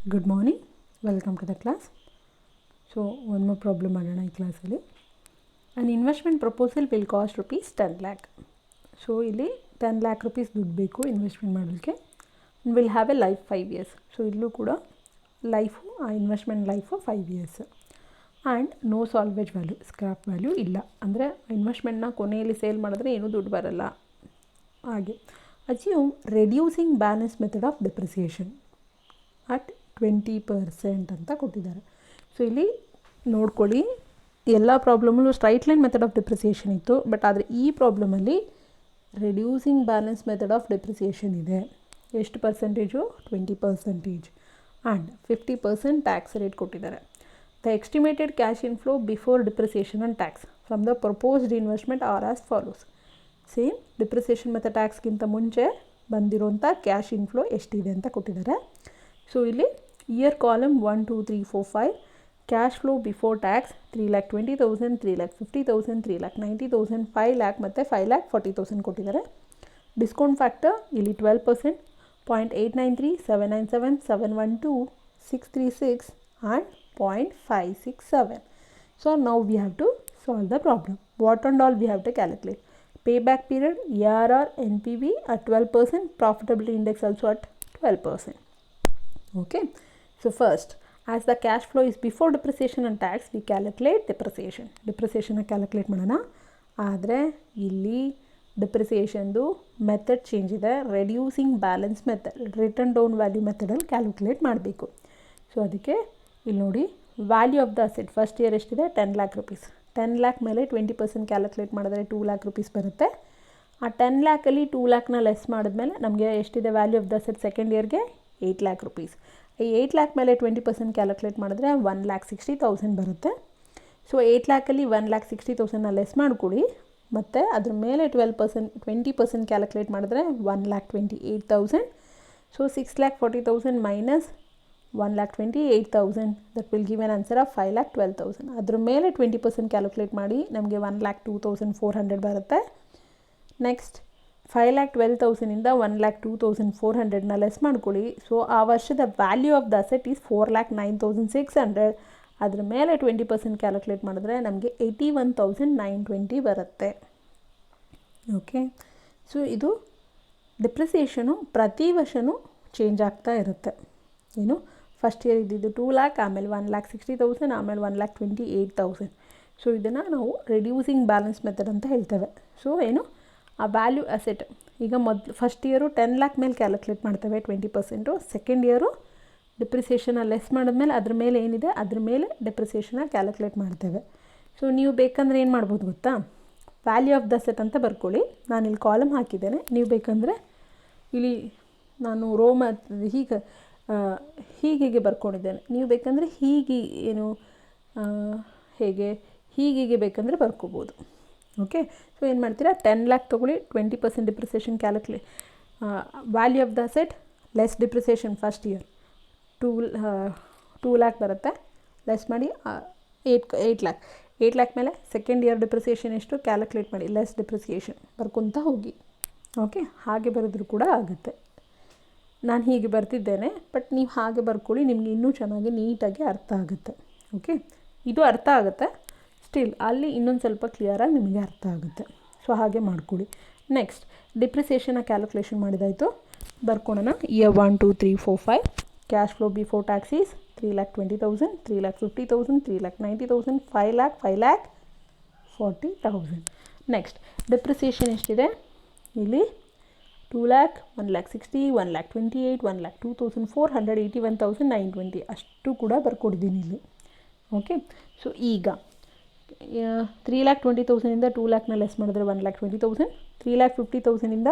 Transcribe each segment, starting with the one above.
Good morning, welcome to the class. So one more problem ಮಾಡೋಣ ಈ ಕ್ಲಾಸಲ್ಲಿ. An investment proposal will cost rupees 10 lakh. So ಇಲ್ಲಿ 10 lakh rupees ದುಡ್ಡು ಬೇಕು investment ಮಾಡೋದಕ್ಕೆ. And will have a life 5 years. So ಇಲ್ಲೂ ಕೂಡ life ಆ investment life 5 years. And no salvage value, scrap value ಇಲ್ಲ. ಅಂದರೆ ಇನ್ವೆಸ್ಟ್ಮೆಂಟ್ನ ಕೊನೆಯಲ್ಲಿ ಸೇಲ್ ಮಾಡಿದ್ರೆ ಏನೂ ದುಡ್ಡು ಬರಲ್ಲ. ಹಾಗೆ assume reducing balance method of depreciation at 20% ಅಂತ ಕೊಟ್ಟಿದ್ದಾರೆ. ಸೊ ಇಲ್ಲಿ ನೋಡ್ಕೊಳ್ಳಿ, ಎಲ್ಲ ಪ್ರಾಬ್ಲಮಲ್ಲೂ straight line method of depreciation ಇತ್ತು. ಬಟ್ ಆದರೆ ಈ ಪ್ರಾಬ್ಲಮಲ್ಲಿ reducing balance method of depreciation ಇದೆ. ಎಷ್ಟು ಪರ್ಸೆಂಟೇಜು? 20%. ಆ್ಯಂಡ್ 50% ಟ್ಯಾಕ್ಸ್ ರೇಟ್ ಕೊಟ್ಟಿದ್ದಾರೆ. The estimated cash inflow before depreciation and tax from the proposed investment are as follows. Same depreciation ಮತ್ತು ಟ್ಯಾಕ್ಸ್ಗಿಂತ ಮುಂಚೆ ಬಂದಿರೋಂಥ ಕ್ಯಾಶ್ ಇನ್ಫ್ಲೋ ಎಷ್ಟಿದೆ ಅಂತ ಕೊಟ್ಟಿದ್ದಾರೆ. ಸೊ ಇಲ್ಲಿ year column 1 2 3 4 5 cash flow before tax 3,20,000, 3,50,000, 3,90,000, 5 lakh ಮತ್ತು 5,40,000 ಕೊಟ್ಟಿದ್ದಾರೆ. ಡಿಸ್ಕೌಂಟ್ ಫ್ಯಾಕ್ಟರ್ ಇಲ್ಲಿ 12%, 0.893, 797, 712, 636 and 0.567. So now we have to solve the problem. What and all we have to calculate? Payback period, ARR, NPV at 12%, profitability index also at 12%. Okay, so first, as the cash flow is before depreciation and tax, we calculate depreciation. Depreciation calculate ಮಾಡೋಣ. ಆದರೆ ಇಲ್ಲಿ ಡಿಪ್ರಿಸಿಯೇಷನ್ದು method change ಇದೆ. Reducing balance method, written down value ಮೆಥಡಲ್ಲಿ calculate ಮಾಡಬೇಕು. So ಅದಕ್ಕೆ ಇಲ್ಲಿ ನೋಡಿ, value of the asset first year ಎಷ್ಟಿದೆ? 10 lakh rupees. 10 lakh ಮೇಲೆ 20% ಕ್ಯಾಲ್ಕುಲೇಟ್ ಮಾಡಿದ್ರೆ 2 lakh rupees ಬರುತ್ತೆ. ಆ 10 lakhಲ್ಲಿ 2 lakhನ ಲೆಸ್ ಮಾಡಿದ್ಮೇಲೆ ನಮಗೆ ಎಷ್ಟಿದೆ value of the asset second ಇಯರ್ಗೆ? 8 lakh rupees. ಈ 8 lakh ಮೇಲೆ 20% ಕ್ಯಾಲ್ಕುಲೇಟ್ ಮಾಡಿದ್ರೆ 1,60,000 ಬರುತ್ತೆ. ಸೊ 8 lakhಲ್ಲಿ 1,60,000ನ ಲೆಸ್ ಮಾಡ್ಕೊಳ್ಳಿ. ಮತ್ತು ಅದ್ರ ಮೇಲೆ 20% ಕ್ಯಾಲ್ಕುಲೇಟ್ ಮಾಡಿದ್ರೆ 1,28,000. So 6,40,000 minus 1,28,000, that will give an answer of 5,12,000. ಅದ್ರ ಮೇಲೆ 20% ಕ್ಯಾಲ್ಕುಲೇಟ್ ಮಾಡಿ ನಮಗೆ 1,02,400 ಬರುತ್ತೆ. ನೆಕ್ಸ್ಟ್ 5,12,000ಇಂದ 1,02,400ನ ಲೆಸ್ ಮಾಡ್ಕೊಳ್ಳಿ. ಸೊ ಆ ವರ್ಷದ value of the asset is 4,09,600. ಅದ್ರ ಮೇಲೆ 20% ಕ್ಯಾಲ್ಕುಲೇಟ್ ಮಾಡಿದ್ರೆ ನಮಗೆ 81,920 ಬರುತ್ತೆ. ಓಕೆ, ಸೊ ಇದು ಡಿಪ್ರಿಸಿಯೇಷನು ಪ್ರತಿ ವರ್ಷವೂ ಚೇಂಜ್ ಆಗ್ತಾ ಇರುತ್ತೆ. ಏನು, ಫಸ್ಟ್ ಇಯರ್ ಇದ್ದಿದ್ದು 2 lakh, ಆಮೇಲೆ 1,60,000, ಆಮೇಲೆ 1,28,000. ಸೊ ಇದನ್ನು ನಾವು ರೆಡ್ಯೂಸಿಂಗ್ ಬ್ಯಾಲೆನ್ಸ್ ಮೆಥಡ್ ಅಂತ ಹೇಳ್ತೇವೆ. ಸೊ ಏನು, ಆ ವ್ಯಾಲ್ಯೂ ಅಸೆಟ್ ಈಗ ಫಸ್ಟ್ ಇಯರು 10 lakh ಮೇಲೆ ಕ್ಯಾಲ್ಕುಲೇಟ್ ಮಾಡ್ತೇವೆ 20%. ಸೆಕೆಂಡ್ ಇಯರು ಡಿಪ್ರಿಸಿಯೇಷನ ಲೆಸ್ ಮಾಡಿದ್ಮೇಲೆ ಅದ್ರ ಮೇಲೆ ಏನಿದೆ ಅದ್ರ ಮೇಲೆ ಡಿಪ್ರಿಸಿಯೇಷನ ಕ್ಯಾಲ್ಕುಲೇಟ್ ಮಾಡ್ತೇವೆ. ಸೊ ನೀವು ಬೇಕಂದರೆ ಏನು ಮಾಡ್ಬೋದು ಗೊತ್ತಾ? ವ್ಯಾಲ್ಯೂ ಆಫ್ ದ ಅಸೆಟ್ ಅಂತ ಬರ್ಕೊಳ್ಳಿ. ನಾನು ಇಲ್ಲಿ ಕಾಲಮ್ ಹಾಕಿದ್ದೇನೆ. ನೀವು ಬೇಕಂದರೆ ಇಲ್ಲಿ ನಾನು ಹೀಗೆ ಬರ್ಕೊಂಡಿದ್ದೇನೆ. ನೀವು ಬೇಕಂದರೆ ಏನು ಹೀಗೆ ಬೇಕಂದರೆ ಬರ್ಕೋಬೋದು. ಓಕೆ, ಸೊ ಏನು ಮಾಡ್ತೀರಾ? 10 lakh ತೊಗೊಳ್ಳಿ, 20% depreciation value of the asset less depreciation first year 2 lakh ಬರುತ್ತೆ. ಲೆಸ್ ಮಾಡಿ 8 lakh. 8 lakh ಮೇಲೆ ಸೆಕೆಂಡ್ ಇಯರ್ ಡಿಪ್ರಿಸಿಯೇಷನ್ ಎಷ್ಟು ಕ್ಯಾಲ್ಕುಲೇಟ್ ಮಾಡಿ, ಲೆಸ್ ಡಿಪ್ರಿಸಿಯೇಷನ್ ಬರ್ಕೊತ ಹೋಗಿ. ಓಕೆ, ಹಾಗೆ ಬರೆದ್ರೂ ಕೂಡ ಆಗುತ್ತೆ. ನಾನು ಹೀಗೆ ಬರ್ತಿದ್ದೇನೆ, ಬಟ್ ನೀವು ಹಾಗೆ ಬರ್ಕೊಳ್ಳಿ, ನಿಮಗೆ ಇನ್ನೂ ಚೆನ್ನಾಗಿ ನೀಟಾಗಿ ಅರ್ಥ ಆಗುತ್ತೆ. ಓಕೆ, ಇದು ಅರ್ಥ ಆಗುತ್ತೆ. ಸ್ಟಿಲ್ ಅಲ್ಲಿ ಇನ್ನೊಂದು ಸ್ವಲ್ಪ ಕ್ಲಿಯರಾಗಿ ನಿಮಗೆ ಅರ್ಥ ಆಗುತ್ತೆ. ಸೊ ಹಾಗೆ ಮಾಡ್ಕೊಳ್ಳಿ. ನೆಕ್ಸ್ಟ್ ಡಿಪ್ರಿಸಿಯೇಷನ್ನ ಕ್ಯಾಲ್ಕುಲೇಷನ್ ಮಾಡಿದಾಯಿತು, ಬರ್ಕೊಳ್ಳೋಣ. Year 1 2 3 4 5 cash flow before tax is 3,20,000, 3,50,000, 3,90,000, 5 lakh, 5,40,000. Next depreciation ಎಷ್ಟಿದೆ? ಇಲ್ಲಿ 2 lakh, 1,60,000, 1,28,000, 1,02,400, 81,920 ಅಷ್ಟು ಕೂಡ ಬರ್ಕೊಡಿದ್ದೀನಿ ಇಲ್ಲಿ. ಓಕೆ, ಸೊ ಈಗ 3,20,000ಇಂದ 2 lakhನ ಲೆಸ್ ಮಾಡಿದ್ರೆ 1,20,000, 3,50,000ಇಂದ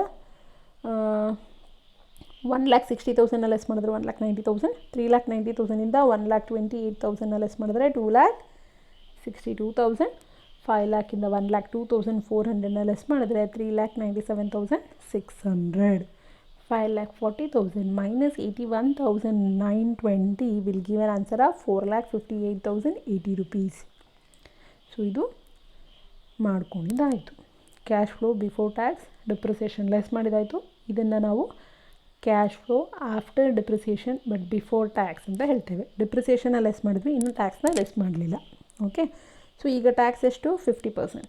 1,60,000ನ ಲೆಸ್ ಮಾಡಿದ್ರೆ 1,90,000, 3,90,000ಇಂದ 1,28,000ನ ಲೆಸ್ ಮಾಡಿದ್ರೆ 2,62,000, 5 lakhಇಂದ 1,02,400ನ ಲೆಸ್ ಮಾಡಿದ್ರೆ 3,97,600, 5,40,000 minus 81,920 will give an answer of 4,58,080 rupees. So ಇದು ಮಾಡ್ಕೊಂಡಿದ್ದಾಯಿತು. Cash flow before tax depreciation less ಮಾಡಿದಾಯಿತು. ಇದನ್ನು ನಾವು cash flow after depreciation but before tax ಅಂತ ಹೇಳ್ತೇವೆ. ಡಿಪ್ರಿಸಿಯೇಷನ್ನ ಲೆಸ್ ಮಾಡಿದ್ವಿ, ಇನ್ನೂ ಟ್ಯಾಕ್ಸ್ನ ಲೆಸ್ ಮಾಡಲಿಲ್ಲ. ಓಕೆ, ಸೊ ಈಗ ಟ್ಯಾಕ್ಸ್ ಎಷ್ಟು 50%.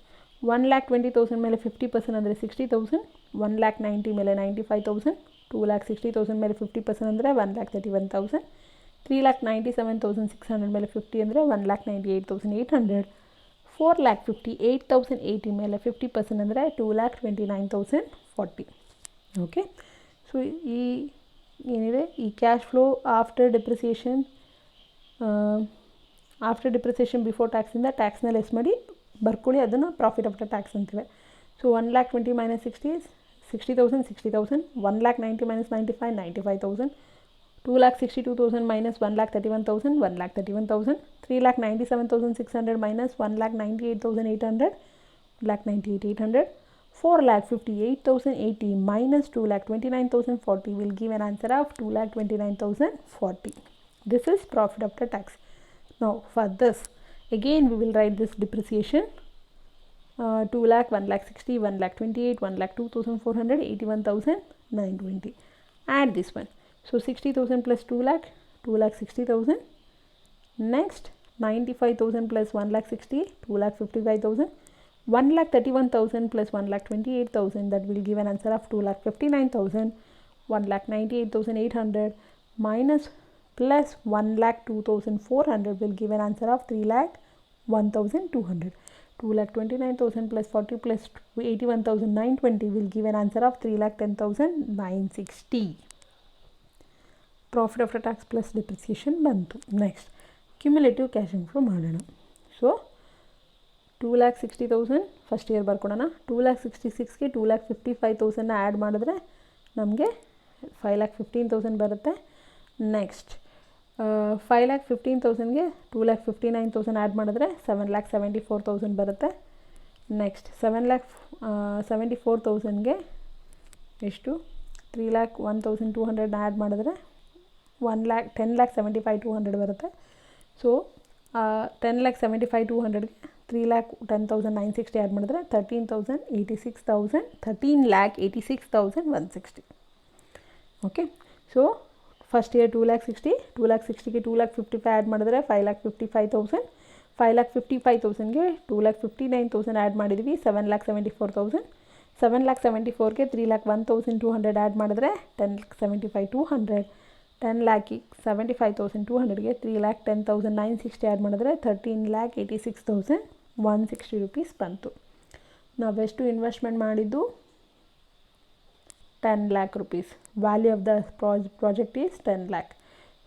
1,20,000 ಮೇಲೆ 50% ಅಂದರೆ 60,000. 1,90,000 ಮೇಲೆ 95,000. 2,60,000 ಮೇಲೆ 50% ಅಂದರೆ 1,31,000. 3,97,600 ಮೇಲೆ 50 ಅಂದರೆ 1,98,800. 4,58,080 ಮೇಲೆ 50% ಅಂದರೆ 2,29,040. ಓಕೆ, ಸೊ ಈ ಏನಿದೆ ಈ cash flow after depreciation before ಟ್ಯಾಕ್ಸಿಂದ ಟ್ಯಾಕ್ಸ್ನ ಲೆಸ್ ಮಾಡಿ ಬರ್ಕೊಳ್ಳಿ, ಅದನ್ನು ಪ್ರಾಫಿಟ್ ಆಫ್ಟರ್ ಟ್ಯಾಕ್ಸ್ ಅಂತೀವಿ. So 1,20,000 minus 60,000 60,000. 1,90,000 minus 95 95,000. 2,62,000 minus 1,31,000 1,31,000. 3,97,600 minus 1,98,800 1,98,800. 4,58,080 minus 2,29,040 will give an answer of 2,29,040. This is profit after tax. Now for this again we will write this depreciation. 2 lakh, 1 lakh 60, 1 lakh 28, 1 lakh 2,400, 81,920. Add this one. So 60,000 plus 2 lakh, 2 lakh 60,000. Next 95,000 plus 1 lakh 60, 2 lakh 55,000. 1,31,000 plus 1,28,000, that will give an answer of 2,59,000. 1,98,800 minus plus 1,02,400 will give an answer of 3,01,200. 2,29,000 plus 40 plus 81,920 will give an answer of 3,10,960. Profit after tax plus depreciation bantu. Next cumulative cash inflow ಮಾಡೋಣ. So 2,60,000 first year ಬರ್ಕೊಡೋಣ. 2,66,000ಗೆ 2,55,000ನ add ಮಾಡಿದ್ರೆ ನಮಗೆ 5,15,000 ಬರುತ್ತೆ. Next 5,15,000ಗೆ 2,59,000 add ಮಾಡಿದ್ರೆ 7,74,000 ಬರುತ್ತೆ. Next 7,74,000ಗೆ ಎಷ್ಟು 3,01,200 ಆ್ಯಡ್ ಮಾಡಿದ್ರೆ 10,75,200 ಬರುತ್ತೆ. ಸೊ 10,75,200ಗೆ 3,10,960 ಆ್ಯಡ್ ಮಾಡಿದ್ರೆ 13,86,160. Okay, so first year 2,60,000, 2,60,000ಗೆ 2,55,000 add ಮಾಡಿದ್ರೆ 5,55,000. 5,55,000ಗೆ 2,59,000 ಆ್ಯಡ್ ಮಾಡಿದ್ವಿ 7,74,000. 7,74,000ಗೆ 3,01,200 ಆ್ಯಡ್ ಮಾಡಿದ್ರೆ 10,75,200. 10,75,200ಗೆ 3,10,960 ಆ್ಯಡ್ ಮಾಡಿದ್ರೆ 13,86,160 rupees ಬಂತು. ನಾವೆಷ್ಟು ಇನ್ವೆಸ್ಟ್ಮೆಂಟ್ ಮಾಡಿದ್ದು 10 lakh rupees. Value of the project is 10 lakh.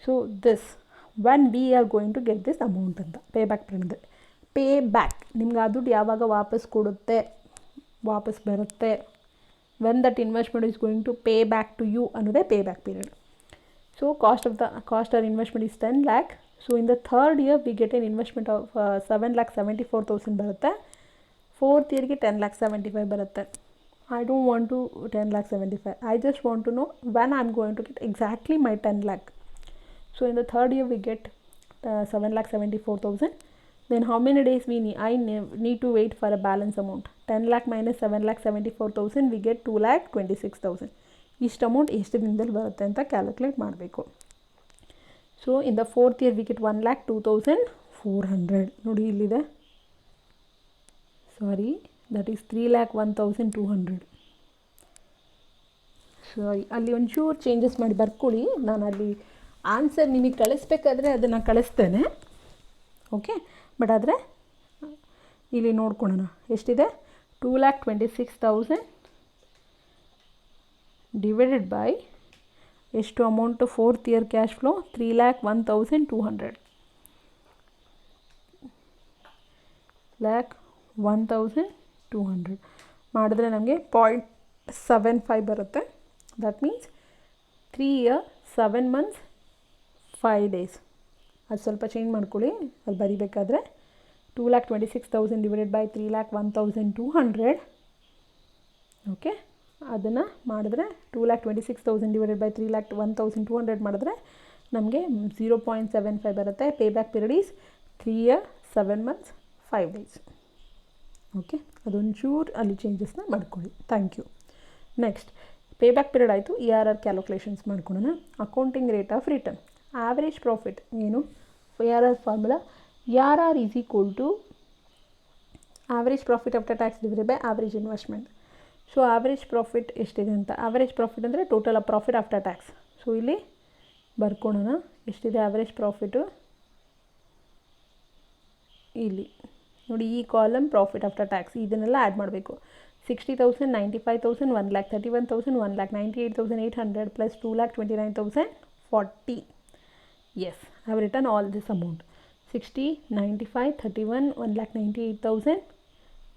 So this when we are going to get this amount ಅಂತ pay back period. Pay back ನಿಮ್ಗೆ ಆ ದುಡ್ಡು ಯಾವಾಗ ವಾಪಸ್ ಕೊಡುತ್ತೆ, ವಾಪಸ್ ಬರುತ್ತೆ, when that investment is going to pay back to you ಅನ್ನೋದೇ pay back period. So cost or investment is 10 lakh. So in the third year we get an investment of 7,74,000 ಬರುತ್ತೆ. ಫೋರ್ತ್ ಇಯರ್ಗೆ 10,75,000 ಬರುತ್ತೆ. I don't want to 10,75,000. I just want to know when I'm going to get exactly my 10 lakh. So in the third year we get 7,74,000. Then how many days I need to wait for a balance amount. 10 lakh minus 7,74,000 we get 2,26,000. ಇಷ್ಟು amount ಎಷ್ಟು ದಿನದಲ್ಲಿ ಬರುತ್ತೆ ಅಂತ calculate ಮಾಡಬೇಕು. So in the fourth year we get 1,02,400. ನೋಡಿ ಇಲ್ಲಿದೆ, sorry that is 3,01,200. ಸಾರಿ, ಅಲ್ಲಿ ಒಂಚೂರು ಚೇಂಜಸ್ ಮಾಡಿ ಬರ್ಕೊಳ್ಳಿ. ನಾನು ಅಲ್ಲಿ ಆನ್ಸರ್ ನಿಮಗೆ ಕಳಿಸ್ಬೇಕಾದ್ರೆ ಅದನ್ನು ಕಳಿಸ್ತೇನೆ. ಓಕೆ, ಬಟ್ ಆದರೆ ಇಲ್ಲಿ ನೋಡ್ಕೊಳ್ಳೋಣ ಎಷ್ಟಿದೆ. 2,26,000 ಡಿವೈಡೆಡ್ ಬೈ ಎಷ್ಟು amount fourth year cash flow 3,01,200. 1,0200 ಮಾಡಿದ್ರೆ ನಮಗೆ 0.75 ಬರುತ್ತೆ. That means 3 year 7 months 5 days. ಅದು ಸ್ವಲ್ಪ ಚೇಂಜ್ ಮಾಡ್ಕೊಳ್ಳಿ ಅಲ್ಲಿ ಬರಿಬೇಕಾದ್ರೆ. 2,26,000 ಡಿವೈಡೆಡ್ ಬೈ 3,01,200. ಓಕೆ, ಅದನ್ನು ಮಾಡಿದ್ರೆ 2,26,000 ಡಿವೈಡೆಡ್ ಬೈ 3,01,200 ಮಾಡಿದ್ರೆ ನಮಗೆ 0.75 ಬರುತ್ತೆ. Payback period is 3 year 7 months 5 days. Okay, ಅದೊಂಚೂರು ಅಲ್ಲಿ ಚೇಂಜಸ್ನ ಮಾಡ್ಕೊಳ್ಳಿ. Thank you. Next payback period ಆಯಿತು. ERR ಕ್ಯಾಲ್ಕುಲೇಷನ್ಸ್ ಮಾಡ್ಕೊಳ್ಳೋಣ. Accounting rate of return, average profit ಏನು, ERR formula ERR is equal to average profit after tax divided by average investment. So average profit ಎಷ್ಟಿದೆ ಅಂತ, average profit ಅಂದರೆ total of profit after tax. So ಇಲ್ಲಿ ಬರ್ಕೊಳ್ಳೋಣ ಎಷ್ಟಿದೆ average profit. ಇಲ್ಲಿ ನೋಡಿ, ಈ ಕಾಲಮ್ ಪ್ರಾಫಿಟ್ ಆಫ್ಟರ್ ಟ್ಯಾಕ್ಸ್, ಇದನ್ನೆಲ್ಲ ಆ್ಯಡ್ ಮಾಡಬೇಕು. 60,000, 95,000, 1,31,000, 1,98,800 plus 2,29,040. Yes, I have written all this amount. 60, 95, 31, 1,98,000,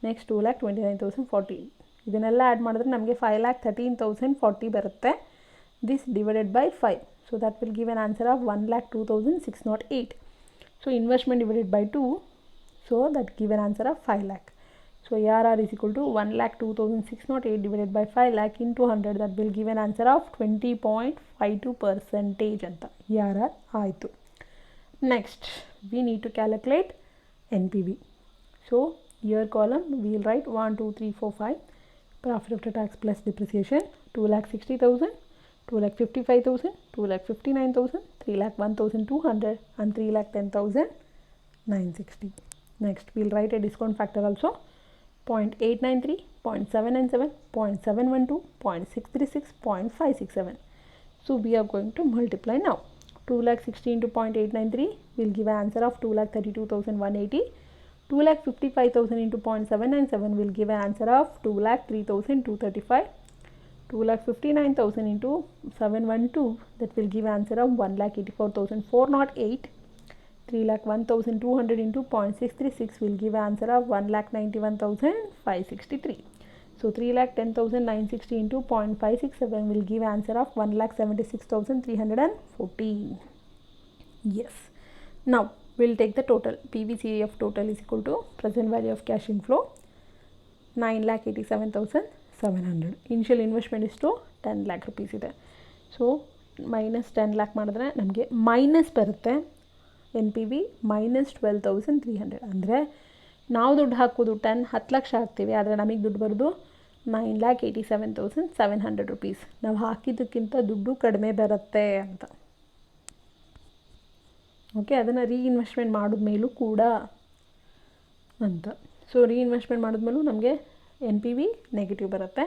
next 2,29,040. ಇದನ್ನೆಲ್ಲ ಆ್ಯಡ್ ಮಾಡಿದ್ರೆ ನಮಗೆ 5,13,040 ಬರುತ್ತೆ. This divided by 5. So that will give an answer of 1,02,608. So investment divided by 2. So that give an answer of 5 lakh. So ERR is equal to 1,02,608 divided by 5 lakh into 100. That will give an answer of 20.52% anta ERR aitu. Next we need to calculate NPV. So here column we will write 1, 2, 3, 4, 5. Profit after tax plus depreciation 2,60,000, 2,55,000, 2,59,000, 3,01,200 and 3,10,960. Next we will write a discount factor also 0.893, 0.797, 0.712, 0.636, 0.567. So we are going to multiply now. 2,60,000 into 0.893 will give an answer of 2,32,180. 2,55,000 into 0.797 will give an answer of 2,03,235. 2,59,000 into 712, that will give an answer of 1,84,408. 3,01,200 into 0.636 will give an answer of 1,91,563. So 3,10,960 into 0.567 will give an answer of 1,76,314. Yes. Now we'll take the total. PVCAF total is equal to present value of cash inflow 9,87,700. Initial investment is to 10 lakh rupees ಇದೆ. So minus 10 lakh ಮಾಡಿದ್ರೆ ನಮಗೆ minus ಬರುತ್ತೆ. NPV minus 12,300. ಅಂದರೆ ನಾವು ದುಡ್ಡು ಹಾಕೋದು 10 ಲಕ್ಷ ಹಾಕ್ತೀವಿ, ಆದರೆ ನಮಗೆ ದುಡ್ಡು ಬರೋದು 9,87,700 rupees. ನಾವು ಹಾಕಿದ್ದಕ್ಕಿಂತ ದುಡ್ಡು ಕಡಿಮೆ ಬರುತ್ತೆ ಅಂತ. ಓಕೆ, ಅದನ್ನು ರೀಇನ್ವೆಸ್ಟ್ಮೆಂಟ್ ಮಾಡಿದ್ಮೇಲೂ ಕೂಡ ಅಂತ. ಸೊ ರೀಇನ್ವೆಸ್ಟ್ಮೆಂಟ್ ಮಾಡಿದ್ಮೇಲೂ ನಮಗೆ NPV ನೆಗೆಟಿವ್ ಬರುತ್ತೆ.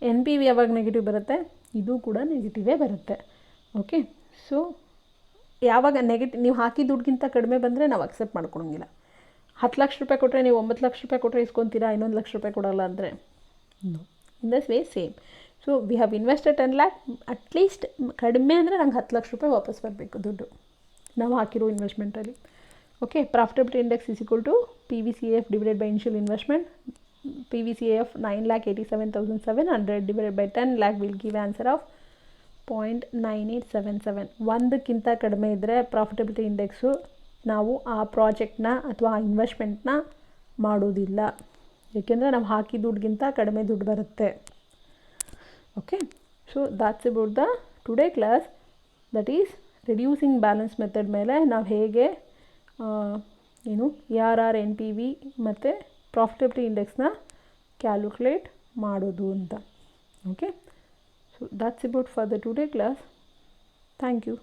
NPV ಯಾವಾಗ ನೆಗೆಟಿವ್ ಬರುತ್ತೆ, ಇದು ಕೂಡ ನೆಗೆಟಿವೇ ಬರುತ್ತೆ. ಓಕೆ, ಸೊ ಯಾವಾಗ ನೀವು ಹಾಕಿದ ದುಡ್ಡಿಗಿಂತ ಕಡಿಮೆ ಬಂದರೆ ನಾವು ಅಕ್ಸೆಪ್ಟ್ ಮಾಡ್ಕೊಳಂಗಿಲ್ಲ. 10 ಲಕ್ಷ ರೂಪಾಯಿ ಕೊಟ್ಟರೆ ನೀವು 9 ಲಕ್ಷ ರೂಪಾಯಿ ಕೊಟ್ಟರೆ ಇಸ್ಕೊತೀರಾ, 1 ಲಕ್ಷ ರೂಪಾಯಿ ಕೊಡೋಲ್ಲ ಅಂದರೆ no. In thus way same. So we have invested 10 lakh, at least ಕಡಿಮೆ ಅಂದರೆ ನಂಗೆ 10 ಲಕ್ಷ ರೂಪಾಯಿ ವಾಪಸ್ ಬರಬೇಕು ದುಡ್ಡು ನಾವು ಹಾಕಿರೋ ಇನ್ವೆಸ್ಟ್ಮೆಂಟಲ್ಲಿ. Okay, profitability index is equal to PVCAF divided by initial investment. PVCAF 9,87,700 divided by 10 lakh will give answer of 0.9877. ಒಂದಕ್ಕಿಂತ ಕಡಿಮೆ ಇದ್ದರೆ ಪ್ರಾಫಿಟಬಿಲಿಟಿ ಇಂಡೆಕ್ಸು ನಾವು ಆ ಪ್ರಾಜೆಕ್ಟ್ನ ಅಥವಾ ಆ ಇನ್ವೆಸ್ಟ್ಮೆಂಟ್ನ ಮಾಡೋದಿಲ್ಲ, ಏಕೆಂದರೆ ನಾವು ಹಾಕಿ ದುಡ್ಡಿಗಿಂತ ಕಡಿಮೆ ದುಡ್ಡು ಬರುತ್ತೆ. Okay, so that's about the today class, that is reducing balance method ಮೇಲೆ ನಾವು ಹೇಗೆ ERR, NPV ಮತ್ತು ಪ್ರಾಫಿಟಬಿಲಿಟಿ ಇಂಡೆಕ್ಸ್ನ ಕ್ಯಾಲ್ಕುಲೇಟ್ ಮಾಡೋದು ಅಂತ. Okay, so that's about for the today class. Thank you.